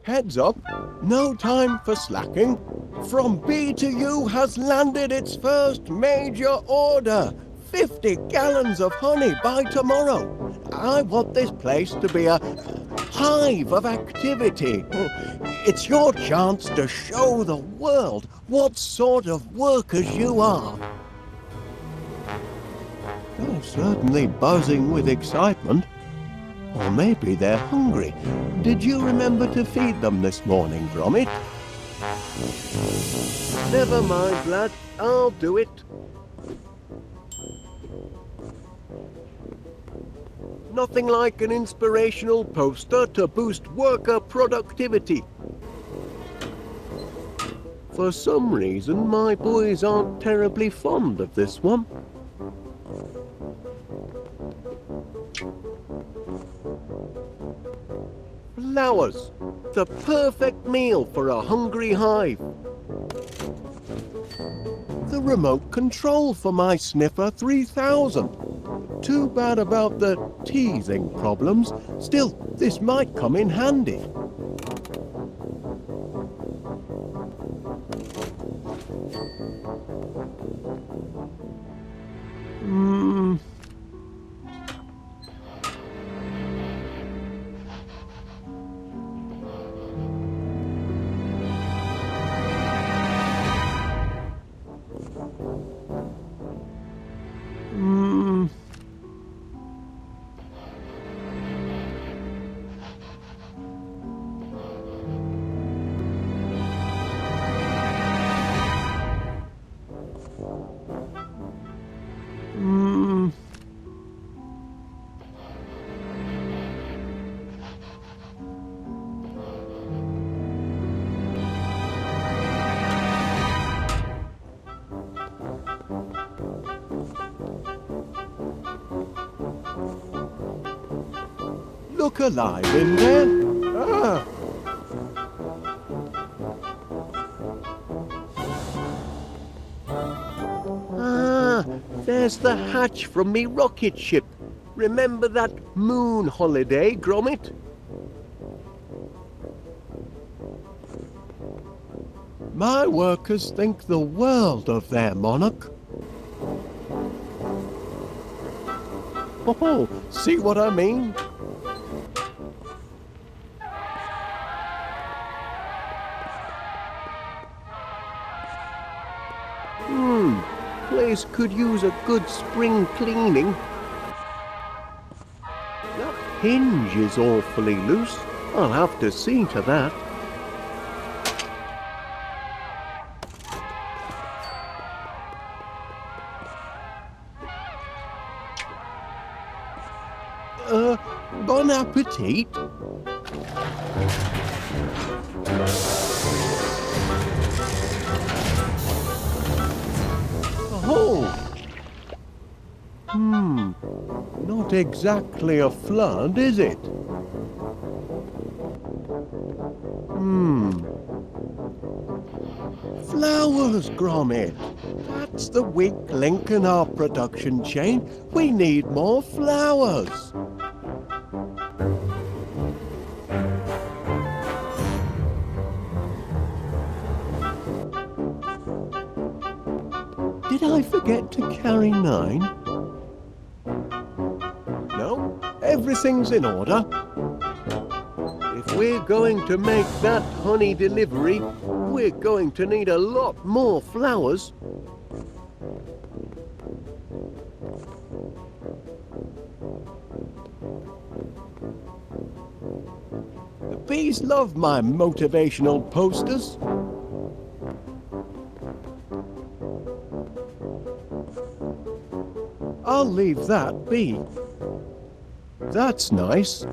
Heads up, no time for slacking. From B to U has landed its first major order. 50 gallons of honey by tomorrow. I want this place to be a hive of activity. It's your chance to show the world what sort of workers you are. They're certainly buzzing with excitement. Or maybe they're hungry. Did you remember to feed them this morning, Gromit? Never mind, lad. I'll do it. Nothing like an inspirational poster to boost worker productivity. For some reason, my boys aren't terribly fond of this one. Flowers, the perfect meal for a hungry hive. The remote control for my Sniffer 3000. Too bad about the teething problems. Still, this might come in handy. Look alive in there. There's the hatch from me rocket ship. Remember that moon holiday, Gromit? My workers think the world of their monarch. Oh, see what I mean? Place could use a good spring cleaning. That hinge is awfully loose. I'll have to see to that. Bon appetit. Oh! Not exactly a flood, is it? Flowers, Gromit. That's the weak link in our production chain. We need more flowers. Did I forget to carry 9? No, everything's in order. If we're going to make that honey delivery, we're going to need a lot more flowers. The bees love my motivational posters. I'll leave that be. That's nice.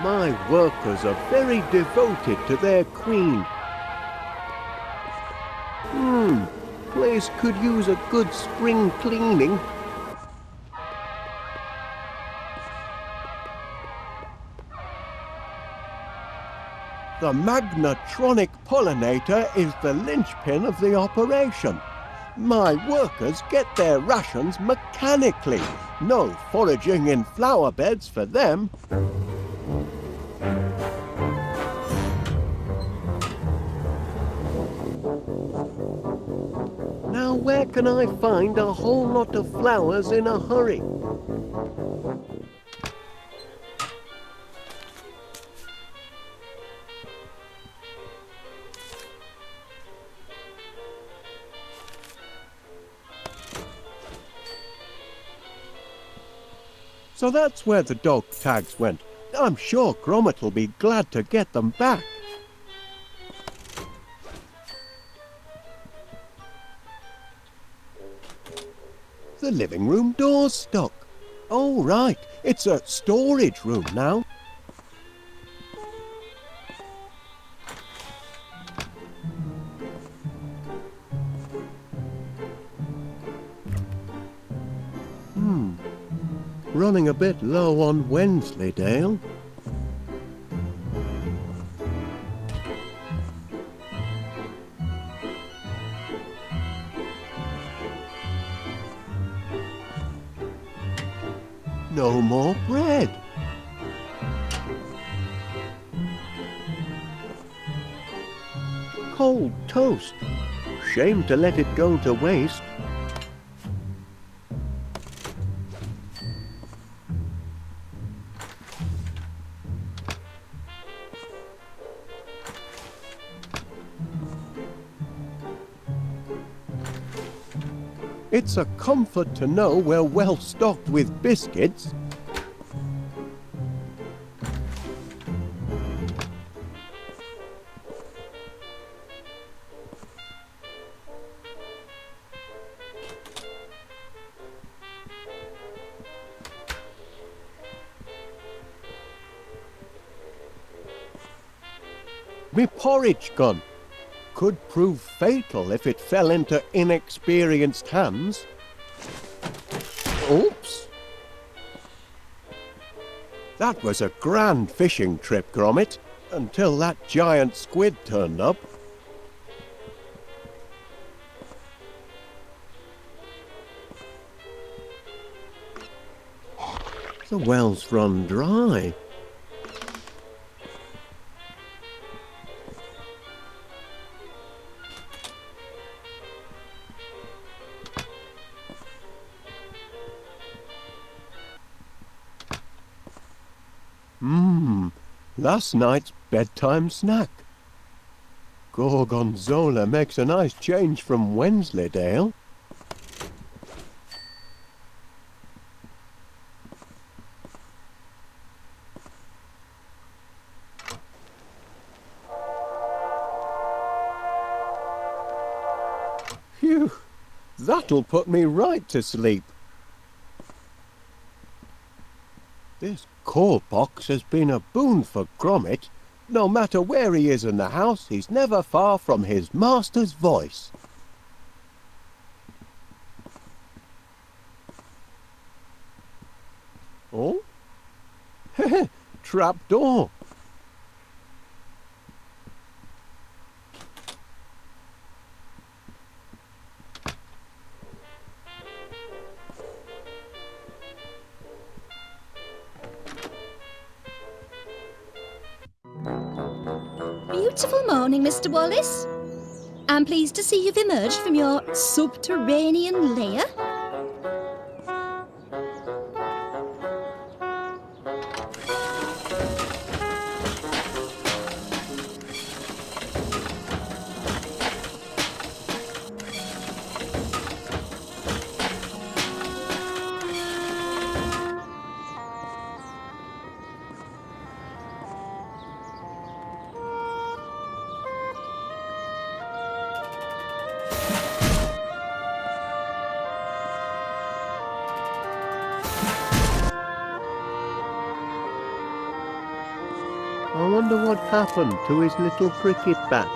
My workers are very devoted to their queen. Place could use a good spring cleaning. The magnetronic pollinator is the linchpin of the operation. My workers get their rations mechanically. No foraging in flower beds for them. Now where can I find a whole lot of flowers in a hurry? So that's where the dog tags went. I'm sure Gromit will be glad to get them back. The living room door's stuck. Oh, right, it's a storage room now. Running a bit low on Wensleydale. No more bread. Cold toast. Shame to let it go to waste. It's a comfort to know we're well stocked with biscuits. Me porridge gun. Could prove fatal if it fell into inexperienced hands. Oops. That was a grand fishing trip, Gromit, until that giant squid turned up. The well's run dry. Last night's bedtime snack. Gorgonzola makes a nice change from Wensleydale. Phew, that'll put me right to sleep. This call box has been a boon for Gromit. No matter where he is in the house, he's never far from his master's voice. Oh? Trap door. Beautiful morning, Mr. Wallace. I'm pleased to see you've emerged from your subterranean lair. I wonder what happened to his little cricket bat.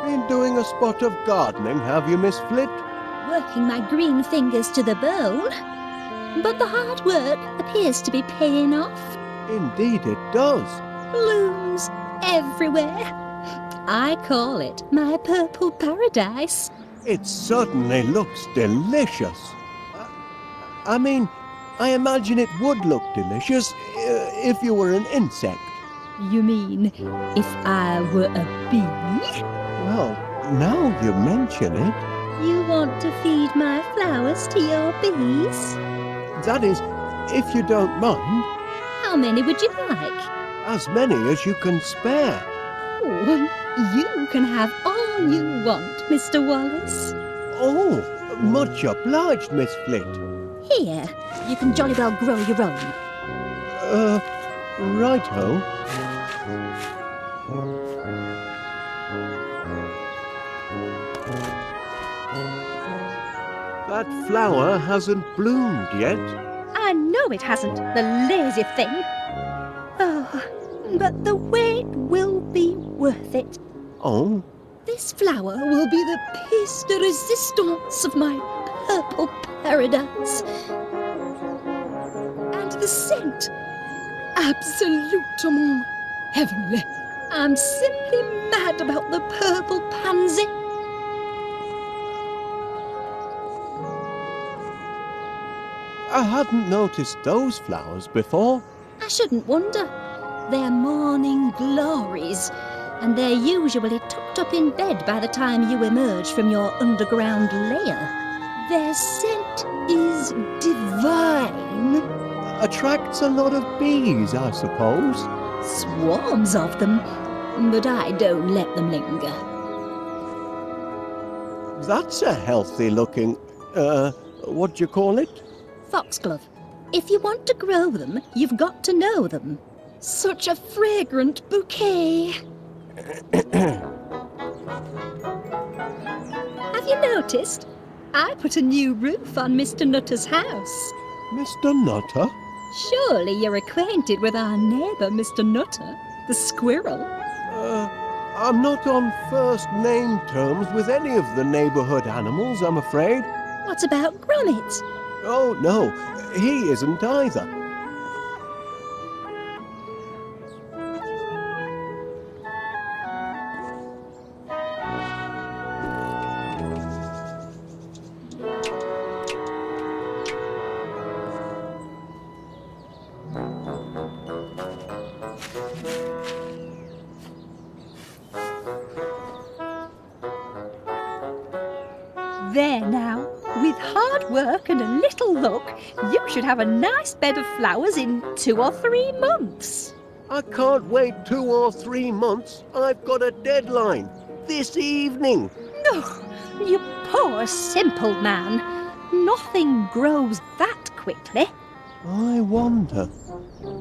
Been doing a spot of gardening, have you, Miss Flit? Working my green fingers to the bone. But the hard work appears to be paying off. Indeed it does. Blooms everywhere. I call it my purple paradise. It certainly looks delicious. I mean, I imagine it would look delicious if you were an insect. You mean if I were a bee? Well, now you mention it, You want to feed my flowers to your bees? that is, if you don't mind, How many would you like? as many as you can spare. Oh, you can have all you want, Mr. Wallace. Oh, much obliged, Miss Flit. Here, you can jolly well grow your own. Righto. That flower hasn't bloomed yet. I know it hasn't, the lazy thing. Oh, but the wait will be worth it. Oh, This flower will be the piece de resistance of my purple paradise. And the scent, absolutement heavenly. I'm simply mad about the purple pansy. I hadn't noticed those flowers before. I shouldn't wonder. They're morning glories, and they're usually tucked up in bed by the time you emerge from your underground lair. Their scent is divine. Attracts a lot of bees, I suppose. Swarms of them, but I don't let them linger. That's a healthy looking, what do you call it? Foxglove. If you want to grow them, you've got to know them. Such a fragrant bouquet. Have you noticed? I put a new roof on Mr. Nutter's house. Mr. Nutter? Surely you're acquainted with our neighbour, Mr. Nutter, the squirrel. I'm not on first name terms with any of the neighbourhood animals, I'm afraid. What about Gromit? Oh, no, he isn't either. There now, with hard work and a little luck, you should have a nice bed of flowers in 2 or 3 months. I can't wait 2 or 3 months. I've got a deadline. This evening. No, you poor simple man. Nothing grows that quickly. I wonder.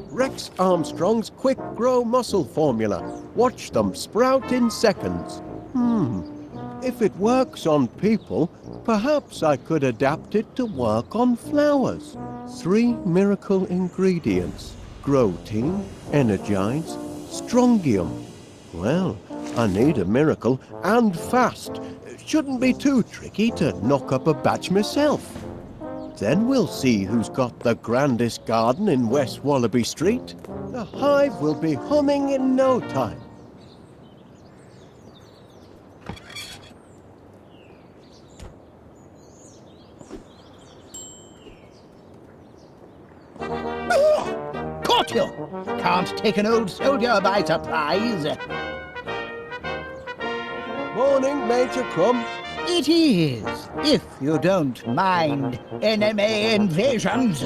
Rex Armstrong's Quick Grow Muscle Formula. Watch them sprout in seconds. If it works on people, perhaps I could adapt it to work on flowers. 3 miracle ingredients. Grow-team, Energize, Strongium. Well, I need a miracle, and fast. Shouldn't be too tricky to knock up a batch myself. Then we'll see who's got the grandest garden in West Wallaby Street. The hive will be humming in no time. Caught you! Can't take an old soldier by surprise. Morning, Major Crumb. It is, if you don't mind enemy invasions.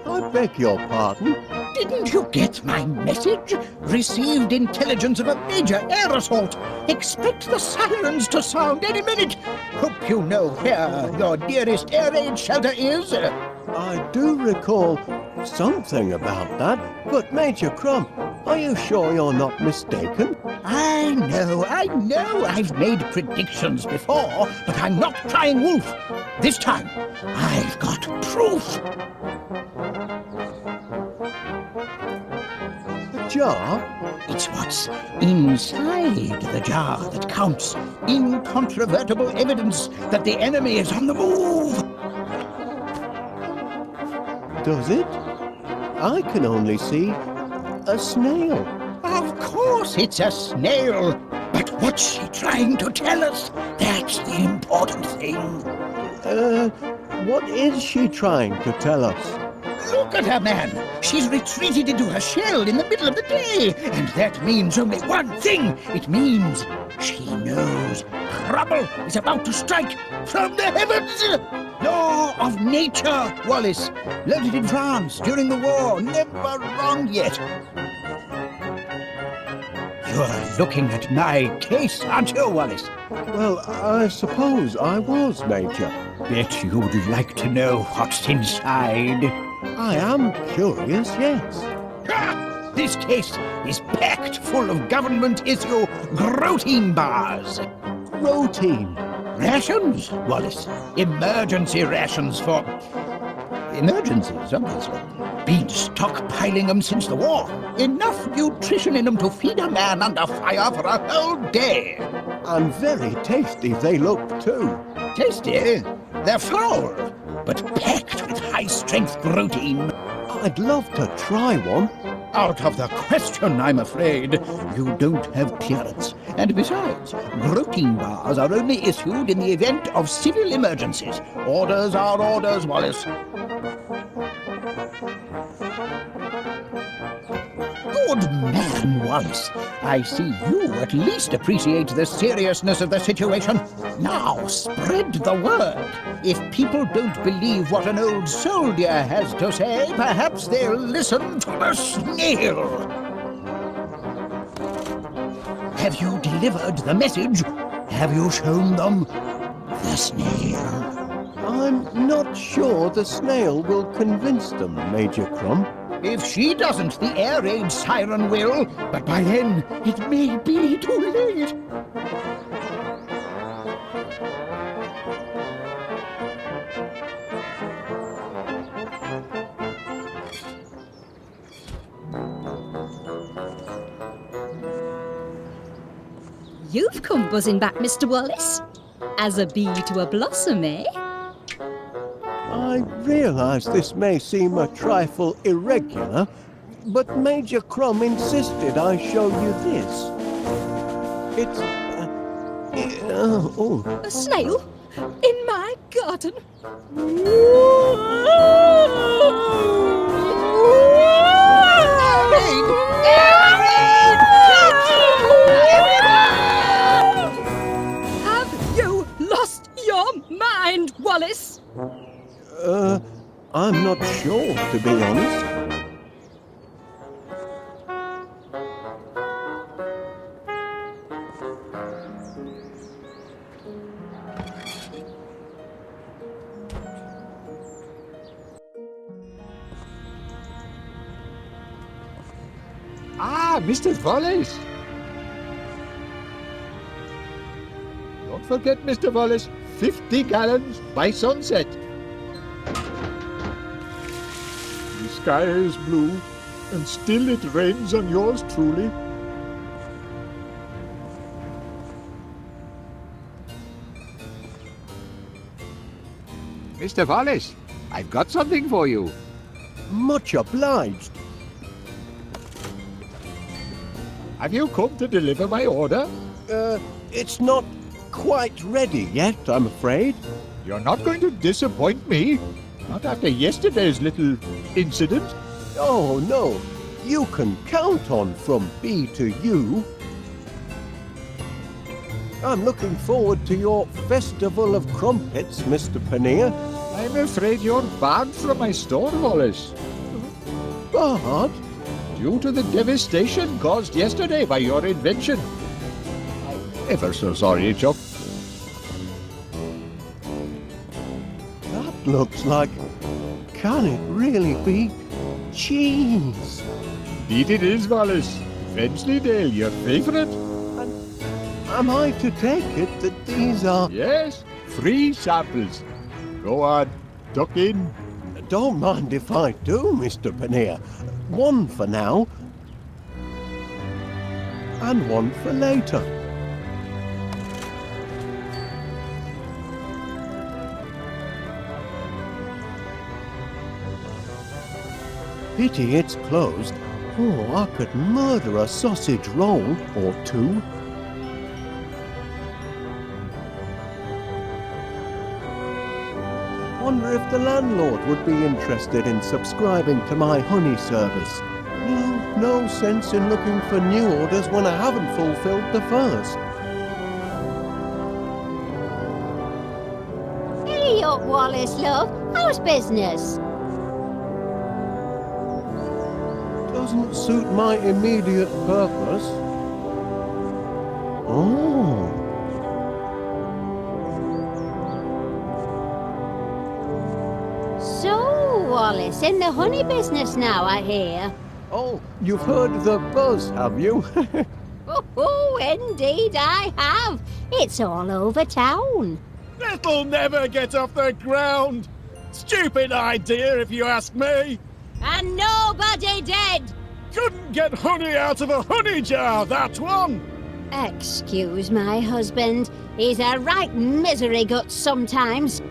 I beg your pardon. Didn't you get my message? Received intelligence of a major air assault. Expect the sirens to sound any minute. Hope you know where your nearest air raid shelter is. I do recall something about that, but Major Crumb, are you sure you're not mistaken? I know, I've made predictions before, but I'm not crying wolf. This time, I've got proof. The jar? It's what's inside the jar that counts. incontrovertible evidence that the enemy is on the move. Does it? I can only see a snail. Of course it's a snail. But what's she trying to tell us? That's the important thing. What is she trying to tell us? Look at her, man. She's retreated into her shell in the middle of the day. And that means only one thing. It means she knows trouble is about to strike from the heavens. Law of nature, Wallace. Learned it in France during the war. Never wrong yet. You're looking at my case, aren't you, Wallace? Well, I suppose I was, Major. Bet you'd like to know what's inside. I am curious, yes. Ha! This case is packed full of government-issue protein bars. Protein. Rations, Wallace. Emergency rations for... emergencies, obviously. Been stockpiling them since the war. Enough nutrition in them to feed a man under fire for a whole day. And very tasty they look, too. Tasty? They're foul, but packed with high-strength protein. I'd love to try one. Out of the question, I'm afraid. You don't have clearance. And besides, protein bars are only issued in the event of civil emergencies. Orders are orders, Wallace. Good man, Wallace. I see you at least appreciate the seriousness of the situation. Now, spread the word. If people don't believe what an old soldier has to say, perhaps they'll listen to the snail. Have you delivered the message? Have you shown them the snail? I'm not sure the snail will convince them, Major Crumb. If she doesn't, the air raid siren will. But by then, it may be too late. You've come buzzing back, Mr. Wallace. As a bee to a blossom, eh? I realise this may seem a trifle irregular, but Major Crumb insisted I show you this. It's... A snail? In my garden? Have you lost your mind, Wallace? I'm not sure, to be honest. Ah, Mr. Wallace! Don't forget, Mr. Wallace, 50 gallons by sunset. The sky is blue, and still it rains on yours truly. Mr. Wallace, I've got something for you. Much obliged. Have you come to deliver my order? It's not quite ready yet, I'm afraid. You're not going to disappoint me. Not after yesterday's little incident. Oh, no. You can count on From B to U. I'm looking forward to your Festival of Crumpets, Mr. Paneer. I'm afraid you're barred from my store, Wallace. Barred? Due to the devastation caused yesterday by your invention. I'm ever so sorry, Chuck. That looks like... Can it really be cheese? Indeed it is, Wallace. Wensleydale, your favourite? Am I to take it that these are... Yes, free samples. Go on, duck in. Don't mind if I do, Mr. Paneer. One for now, and one for later. Pity it's closed. Oh, I could murder a sausage roll or two. Wonder if the landlord would be interested in subscribing to my honey service. No sense in looking for new orders when I haven't fulfilled the first. Hey up, Wallace, love. How's business? Doesn't suit my immediate purpose. Oh. So, Wallace, in the honey business now, I hear. Oh, you've heard the buzz, have you? Oh, indeed I have. It's all over town. It'll never get off the ground. Stupid idea, if you ask me. And nobody dead. Couldn't get honey out of a honey jar, that one. Excuse my husband. He's a right misery gut sometimes.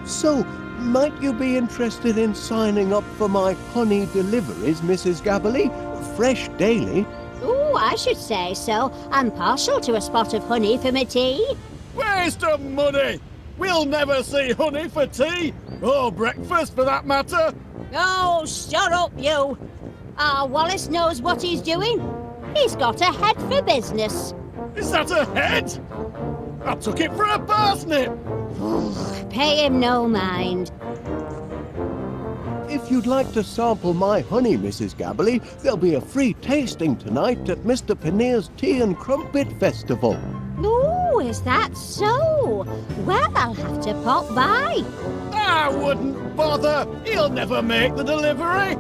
So, might you be interested in signing up for my honey deliveries, Mrs. Gabberley? Fresh daily. Oh, I should say so. I'm partial to a spot of honey for my tea. Waste of money. We'll never see honey for tea, or breakfast for that matter. Oh, shut up, you. Wallace knows what he's doing. He's got a head for business. Is that a head? I took it for a parsnip. Pay him no mind. If you'd like to sample my honey, Mrs. Gabberley, there'll be a free tasting tonight at Mr. Panneer's Tea and Crumpet Festival. Oh, is that so? Well, I'll have to pop by. I wouldn't bother. He'll never make the delivery.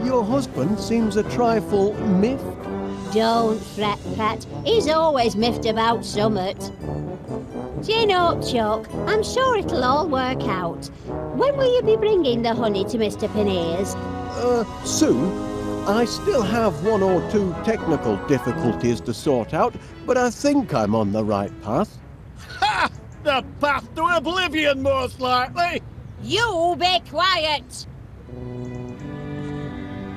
Your husband seems a trifle miffed. Don't fret, Pat. He's always miffed about summat. Chin up, Chuck. I'm sure it'll all work out. When will you be bringing the honey to Mr. Panneer's? Soon. I still have one or two technical difficulties to sort out, but I think I'm on the right path. Ha! The path to oblivion, most likely. You be quiet!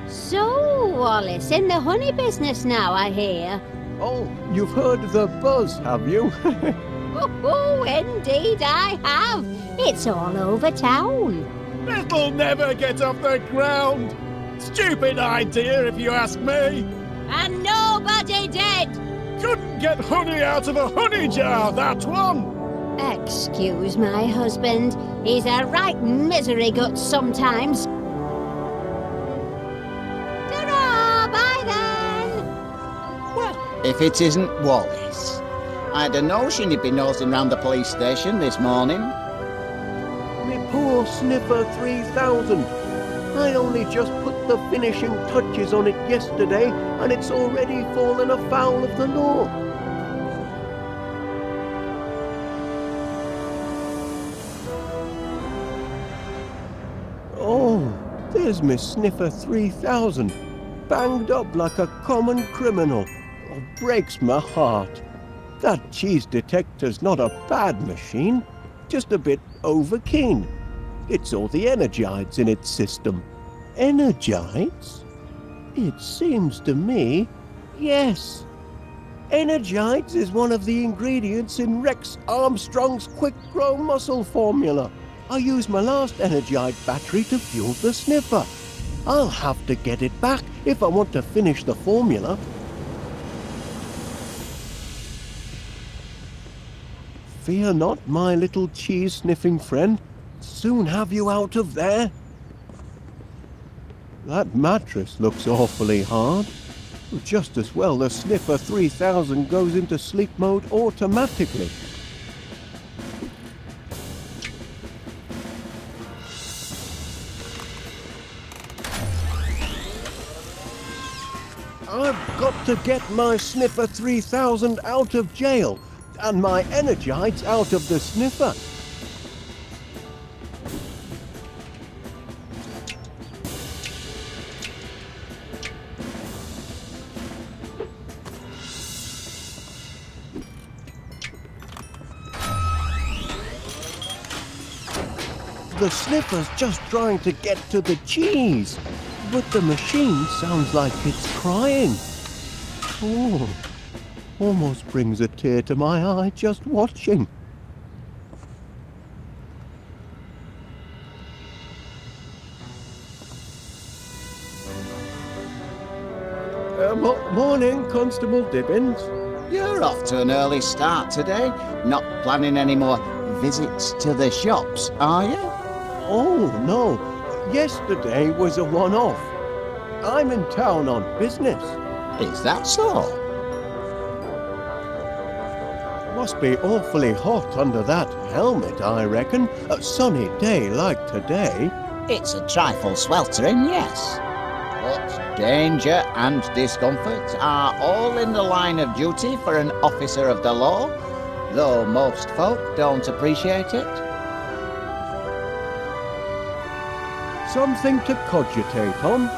So, Wallace, in the honey business now, I hear. Oh, you've heard the buzz, have you? Oh, indeed I have. It's all over town. It'll never get off the ground. Stupid idea, if you ask me. And nobody dead. Couldn't get honey out of a honey jar, that one. Excuse my husband. He's a right misery gut sometimes. Ta-ra! Bye then. Well, if it isn't Wallace. I'd a notion he'd be nosing round the police station this morning. Me poor Sniffer 3000. I only just put the finishing touches on it yesterday, and it's already fallen afoul of the law. Oh, there's Miss Sniffer 3000, banged up like a common criminal. Oh, breaks my heart. That cheese detector's not a bad machine, just a bit overkeen. It's all the energites in its system. Energites? It seems to me, yes. Energites is one of the ingredients in Rex Armstrong's Quick Grow Muscle formula. I used my last Energite battery to fuel the Sniffer. I'll have to get it back if I want to finish the formula. Fear not, my little cheese-sniffing friend. Soon have you out of there. That mattress looks awfully hard. Just as well the Sniffer 3000 goes into sleep mode automatically. I've got to get my Sniffer 3000 out of jail and my Energites out of the Sniffer. The sniffer's just trying to get to the cheese, but the machine sounds like it's crying. Oh, almost brings a tear to my eye just watching. Morning, Constable Dibbins. You're off to an early start today. Not planning any more visits to the shops, are you? Oh, no. Yesterday was a one-off. I'm in town on business. Is that so? Must be awfully hot under that helmet, I reckon. A sunny day like today. It's a trifle sweltering, yes. But danger and discomfort are all in the line of duty for an officer of the law, though most folk don't appreciate it. Something to cogitate on.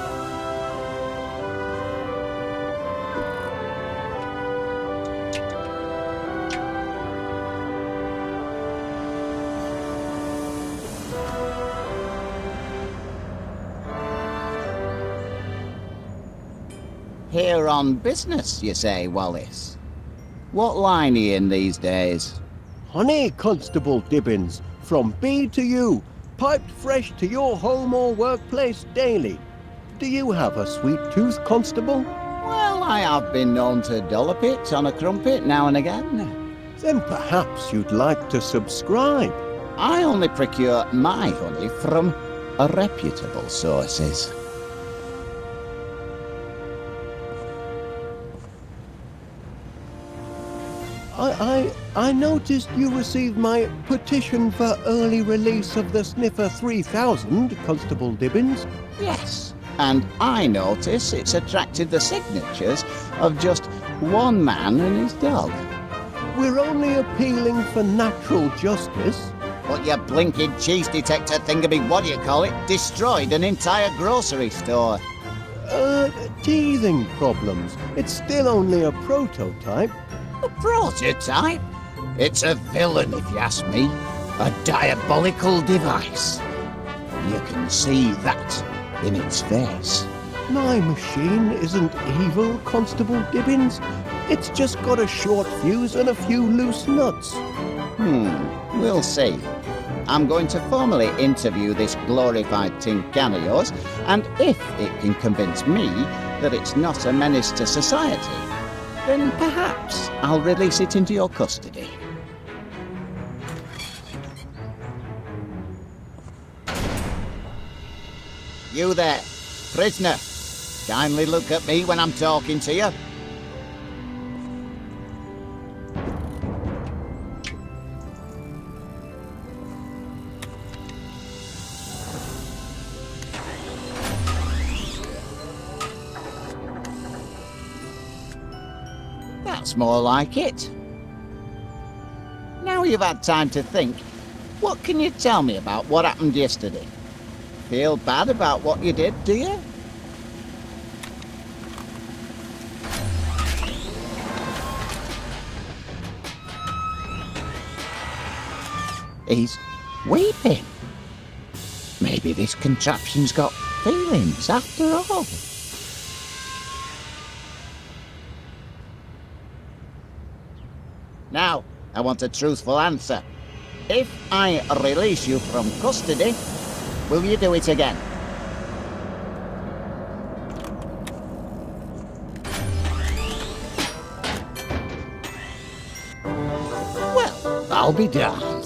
Here on business, you say, Wallace? What line are you in these days? Honey, Constable Dibbins, from B to U, piped fresh to your home or workplace daily. Do you have a sweet tooth, Constable? Well, I have been known to dollop it on a crumpet now and again. Then perhaps you'd like to subscribe. I only procure my honey from reputable sources. I noticed you received my petition for early release of the Sniffer 3000, Constable Dibbins. Yes, and I notice it's attracted the signatures of just one man and his dog. We're only appealing for natural justice. But your blinking cheese detector thingamy, what do you call it, destroyed an entire grocery store. Teething problems. It's still only a prototype. A prototype? It's a villain, if you ask me. A diabolical device. You can see that in its face. My machine isn't evil, Constable Dibbins. It's just got a short fuse and a few loose nuts. We'll see. I'm going to formally interview this glorified tin can of yours, and if it can convince me that it's not a menace to society, then perhaps I'll release it into your custody. You there, prisoner. Kindly look at me when I'm talking to you. That's more like it. Now you've had time to think, what can you tell me about what happened yesterday? Feel bad about what you did, do you? He's weeping. Maybe this contraption's got feelings after all. Now, I want a truthful answer. If I release you from custody, will you do it again? Well, I'll be darned.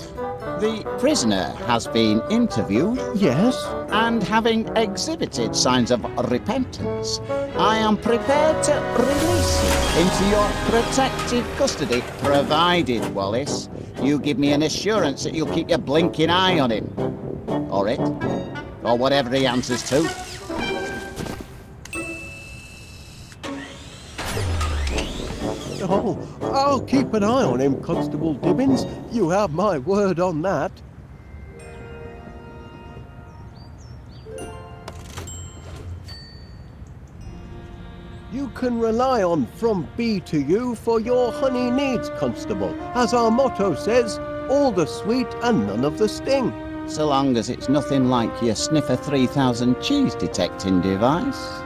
The prisoner has been interviewed. Yes? And having exhibited signs of repentance, I am prepared to release him into your protective custody, provided, Wallace, you give me an assurance that you'll keep your blinking eye on him. Or it. Or whatever he answers to. Oh, I'll keep an eye on him, Constable Dibbins. You have my word on that. You can rely on From B to U for your honey needs, Constable. As our motto says, all the sweet and none of the sting. So long as it's nothing like your Sniffer 3000 cheese detecting device.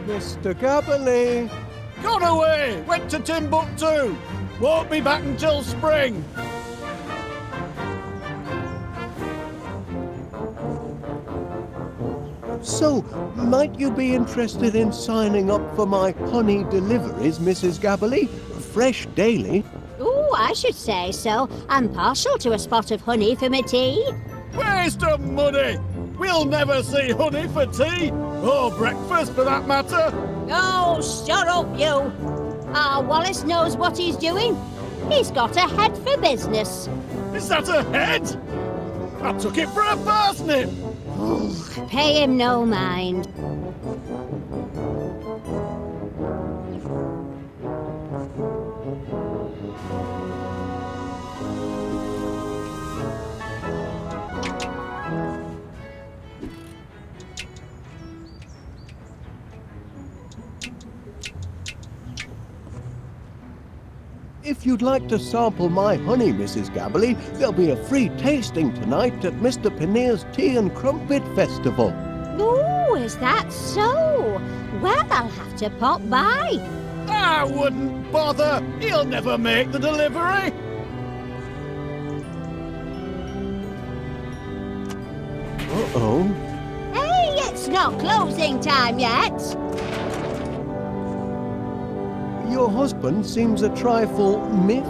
Mr. Gabberley! Gone away! Went to Timbuktu! Won't be back until spring! So, might you be interested in signing up for my honey deliveries, Mrs. Gabberley? Fresh daily. Ooh, I should say so. I'm partial to a spot of honey for my tea. Waste of money! We'll never see honey for tea, or breakfast for that matter. Oh, shut up, you! Wallace knows what he's doing. He's got a head for business. Is that a head? I took it for a parsnip. Pay him no mind. If you'd like to sample my honey, Mrs. Gabberley, there'll be a free tasting tonight at Mr. Panneer's Tea and Crumpet Festival. Ooh, is that so? Well, I'll have to pop by. I wouldn't bother. He'll never make the delivery. Uh-oh. Hey, it's not closing time yet. Your husband seems a trifle miffed.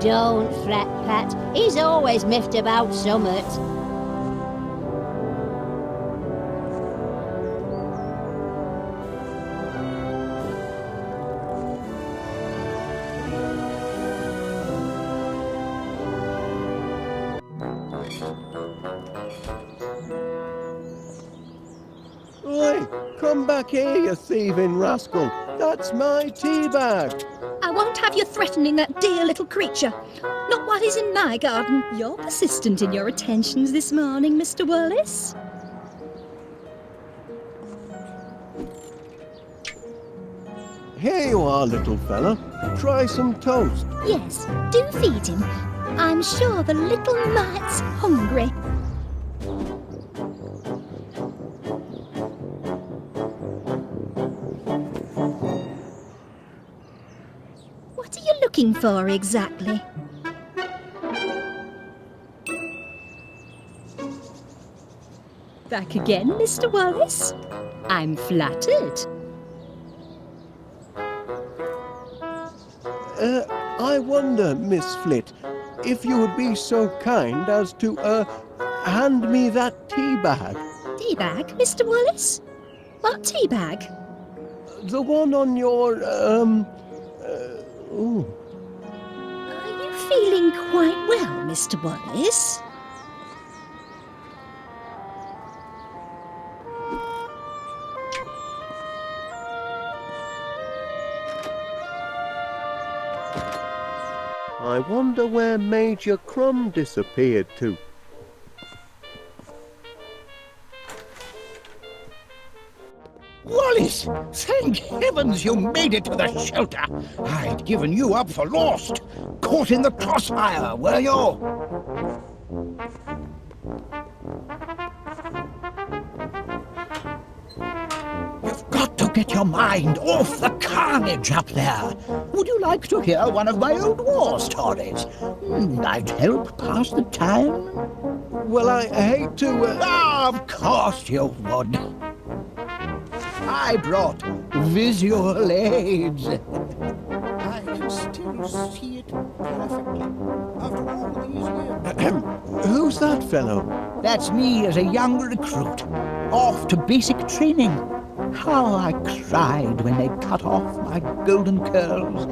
Don't fret, Pat. He's always miffed about summat. Oi, come back here, you thieving rascal. That's my tea bag. I won't have you threatening that dear little creature. Not while he's in my garden. You're persistent in your attentions this morning, Mr. Wallace. Here you are, little fella. Try some toast. Yes, do feed him. I'm sure the little mite's hungry. What are you looking for exactly? Back again, Mr. Wallace? I'm flattered. I wonder, Miss Flit, if you would be so kind as to, hand me that tea bag. Tea bag, Mr. Wallace? What tea bag? The one on your, ooh. Are you feeling quite well, Mr. Wallace? I wonder where Major Crumb disappeared to. Wallace! Thank heavens you made it to the shelter! I'd given you up for lost. Caught in the crossfire, were you? You've got to get your mind off the carnage up there. Would you like to hear one of my old war stories? I'd help pass the time. Well, I hate to, Of course you would. I brought visual aids. I can still see it perfectly after all these years. Who's that fellow? That's me as a young recruit, off to basic training. How I cried when they cut off my golden curls.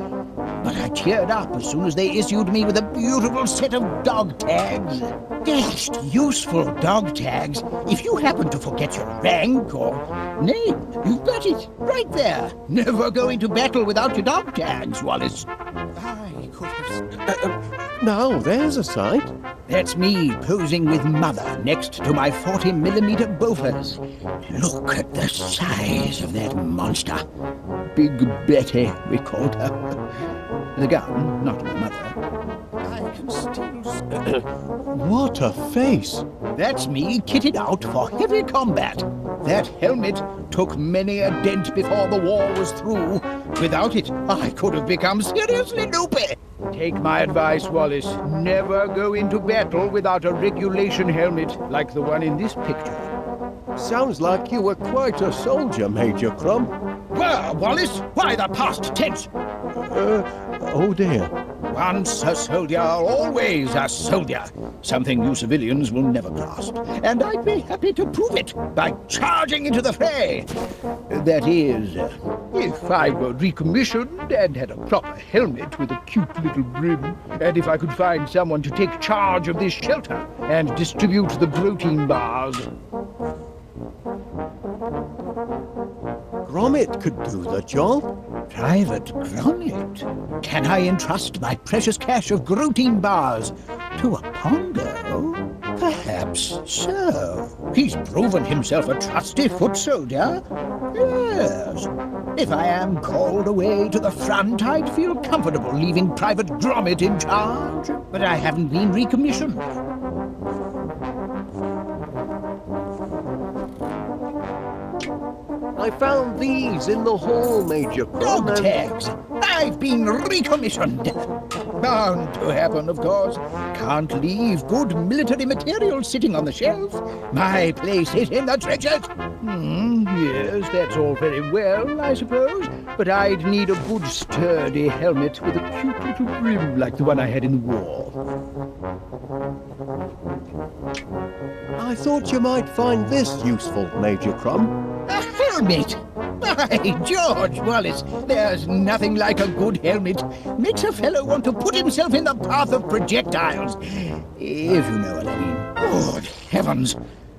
But I cheered up as soon as they issued me with a beautiful set of dog tags. Dashed useful dog tags if you happen to forget your rank or... Nay, you've got it right there. Never go into battle without your dog tags, Wallace. I could have... Now, there's a sight. That's me posing with Mother next to my 40mm Bofors. Look at the size of that monster. Big Betty, we called her. The gun, not my mother. I can still... What a face! That's me kitted out for heavy combat. That helmet took many a dent before the war was through. Without it, I could have become seriously loopy. Take my advice, Wallace. Never go into battle without a regulation helmet like the one in this picture. Sounds like you were quite a soldier, Major Crumb. Well, Wallace, why the past tense? Oh dear. Once a soldier, always a soldier. Something you civilians will never grasp. And I'd be happy to prove it by charging into the fray. That is, if I were recommissioned and had a proper helmet with a cute little brim, and if I could find someone to take charge of this shelter and distribute the protein bars. Gromit could do the job. Private Gromit? Can I entrust my precious cache of protein bars to a Pongo? Perhaps so. He's proven himself a trusty foot soldier. Yes. If I am called away to the front, I'd feel comfortable leaving Private Gromit in charge. But I haven't been recommissioned. I found these in the hall, Major Crumb. Dog tags! I've been recommissioned! Bound to happen, of course. Can't leave good military material sitting on the shelf. My place is in the trenches. Yes, that's all very well, I suppose. But I'd need a good sturdy helmet with a cute little brim like the one I had in the war. I thought you might find this useful, Major Crumb. A helmet! By George, Wallace, there's nothing like a good helmet. Makes a fellow want to put himself in the path of projectiles. If you know what I mean. Good heavens!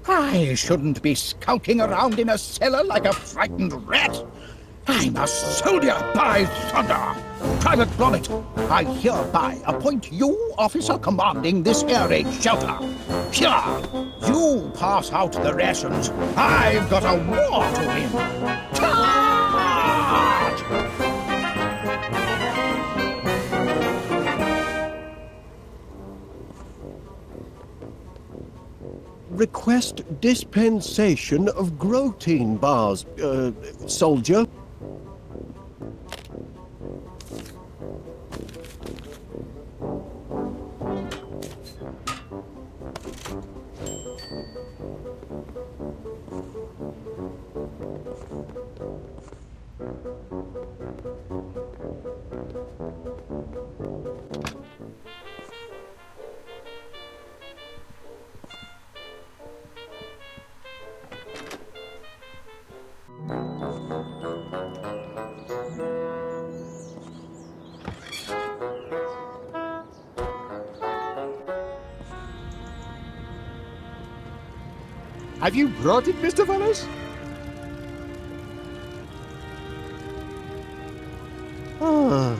I shouldn't be skulking around in a cellar like a frightened rat. I'm a soldier, by thunder! Private Gromit, I hereby appoint you officer commanding this air raid shelter. Here, you pass out the rations. I've got a war to win. Charge! Request dispensation of protein bars, soldier. Have you brought it, Mr. Wallace? Ah,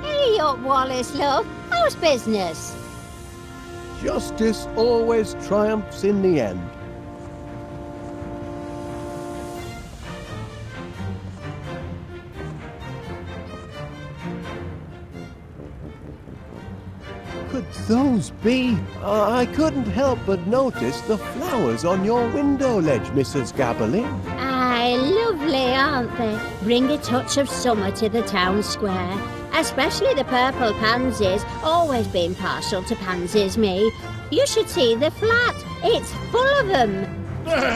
Hey up, Wallace, love. How's business? justice always triumphs in the end. Could those be? I couldn't help but notice the flowers on your window ledge, Mrs. Gabberley. Aye, lovely, aren't they? Bring a touch of summer to the town square. Especially the purple pansies. Always been partial to pansies, me. You should see the flat. It's full of them.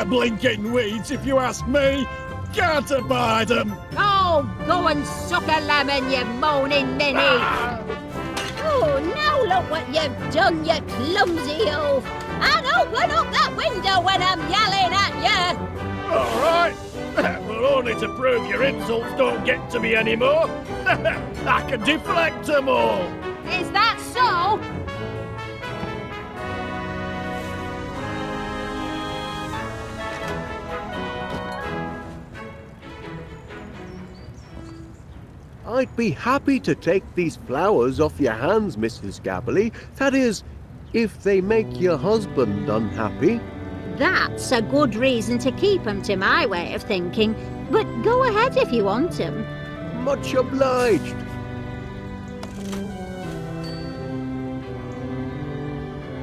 Blinking weeds, if you ask me. Can't abide them. Oh, go and suck a lemon, you moaning ninny! Oh, now look what you've done, you clumsy oaf. And open up that window when I'm yelling at you. All right. But only to prove your insults don't get to me anymore. I can deflect them all. Is that so? I'd be happy to take these flowers off your hands, Mrs. Gabberly. That is, if they make your husband unhappy. That's a good reason to keep 'em, to my way of thinking. But go ahead if you want 'em. Much obliged.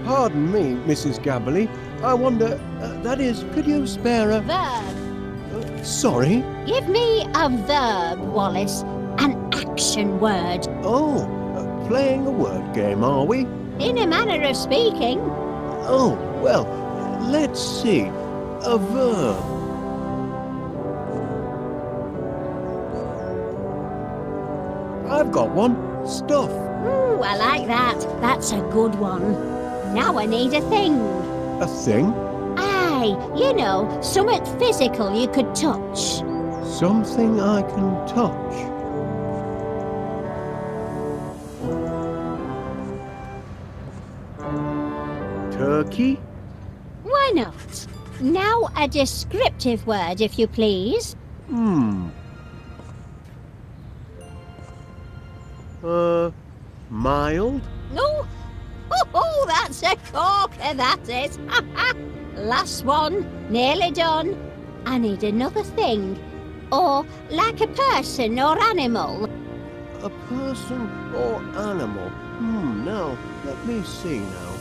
Pardon me, Mrs. Gabberly. I wonder, that is, could you spare a... Verb. Sorry? Give me a verb, Wallace. An action word. Oh, playing a word game, are we? In a manner of speaking. Oh, well, let's see. A verb. I've got one. Stuff. Ooh, I like that. That's a good one. Now I need a thing. A thing? Aye, you know, something physical you could touch. Something I can touch. Turkey? Why not? Now a descriptive word, if you please. Mild? No? Oh, that's a corker, that is. Last one, nearly done. I need another thing. Or like a person or animal. A person or animal? Now, let me see now.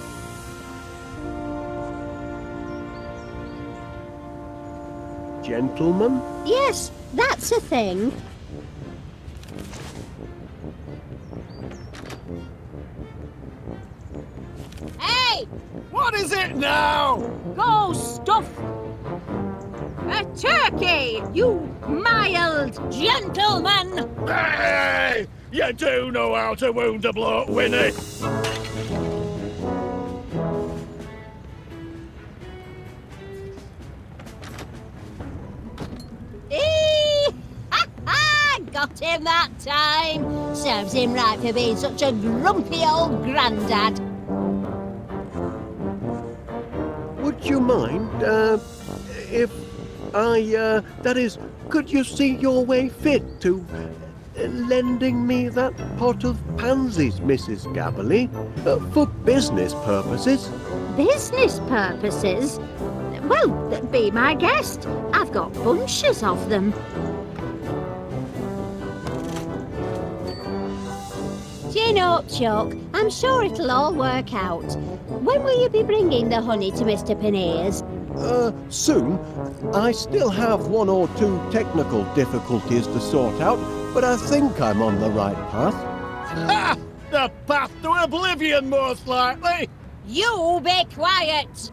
Gentleman? Yes, that's a thing. Hey! What is it now? Go stuff! A turkey, you mild gentleman! Hey! You do know how to wound a bloke, Winnie. Got him that time. Serves him right for being such a grumpy old grandad. Would you mind, if I, that is, could you see your way fit to lending me that pot of pansies, Mrs. Gabberly, for business purposes? Business purposes? Well, be my guest. I've got bunches of them. Chin up, Chuck. I'm sure it'll all work out. When will you be bringing the honey to Mr. Panier's? Soon. I still have one or two technical difficulties to sort out, but I think I'm on the right path. Ha! The path to oblivion, most likely. You be quiet!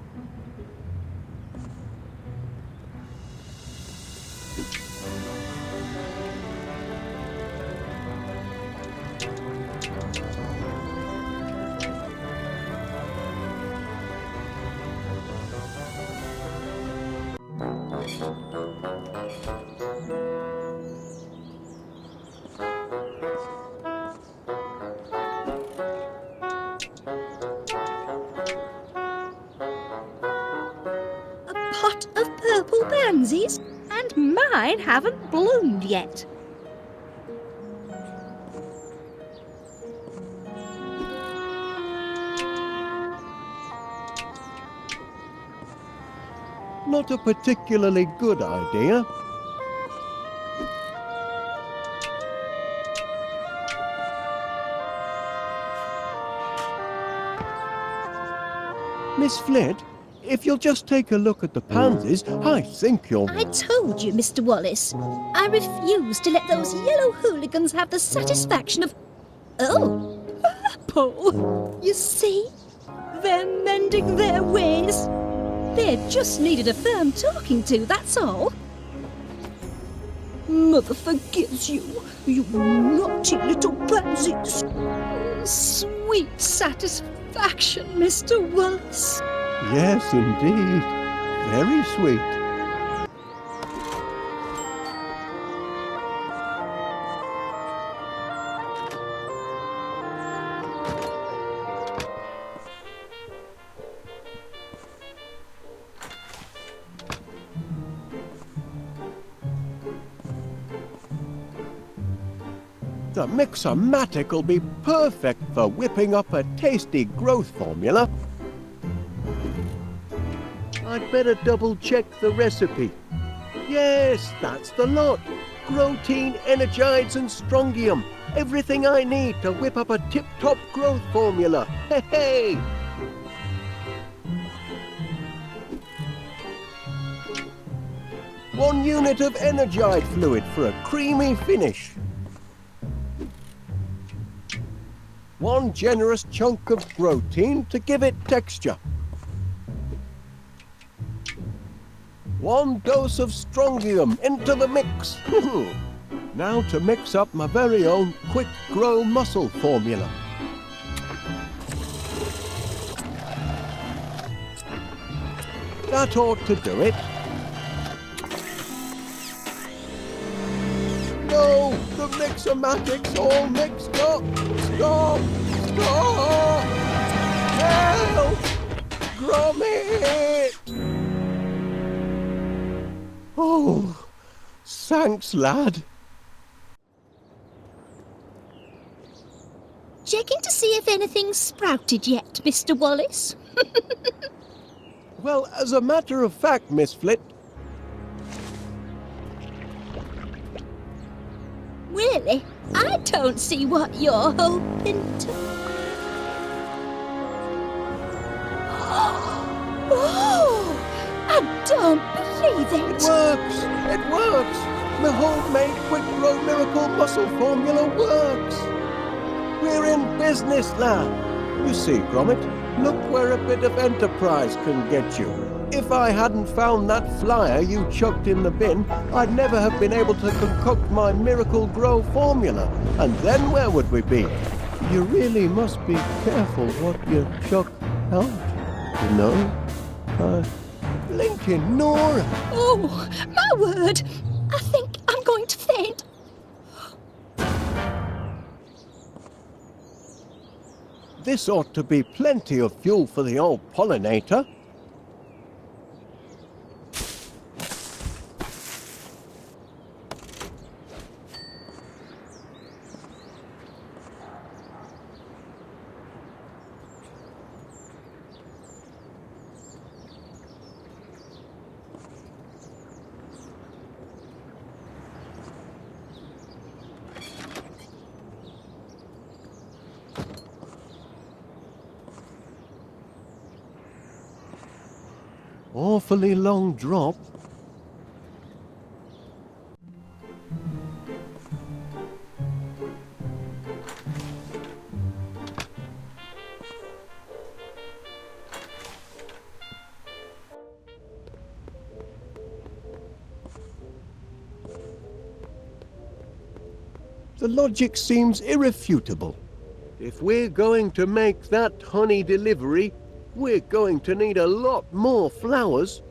Pot of purple pansies, and mine haven't bloomed yet. Not a particularly good idea. Miss Flint, if you'll just take a look at the pansies, I think you'll... I told you, Mr. Wallace. I refuse to let those yellow hooligans have the satisfaction of... Oh, purple. You see? They're mending their ways. They just needed a firm talking to, that's all. Mother forgives you, you naughty little pansies. Sweet satisfaction, Mr. Wallace. Yes, indeed. Very sweet. The Mix-O-Matic will be perfect for whipping up a tasty growth formula. I'd better double-check the recipe. Yes, that's the lot. Protein, Energides and Strongium. Everything I need to whip up a tip-top growth formula. Hey, hey! One unit of Energide fluid for a creamy finish. One generous chunk of protein to give it texture. One dose of Strongium into the mix. Now to mix up my very own quick grow muscle formula. That ought to do it. No, the Mix-O-Matic's all mixed up. Stop! Stop! Help! Gromit! Oh, thanks, lad. Checking to see if anything's sprouted yet, Mr. Wallace. Well, as a matter of fact, Miss Flit, Really? I don't see what you're hoping to... Oh! I don't believe it it! works! It works! The homemade quick grow miracle muscle formula works! We're in business, lad. You see, Gromit, look where a bit of enterprise can get you. If I hadn't found that flyer you chucked in the bin, I'd never have been able to concoct my miracle grow formula. And then where would we be? You really must be careful what you chuck out, you know? Blinking Nora! Oh, my word! I think I'm going to faint. This ought to be plenty of fuel for the old pollinator. Awfully long drop. The logic seems irrefutable. If we're going to make that honey delivery, we're going to need a lot more flowers.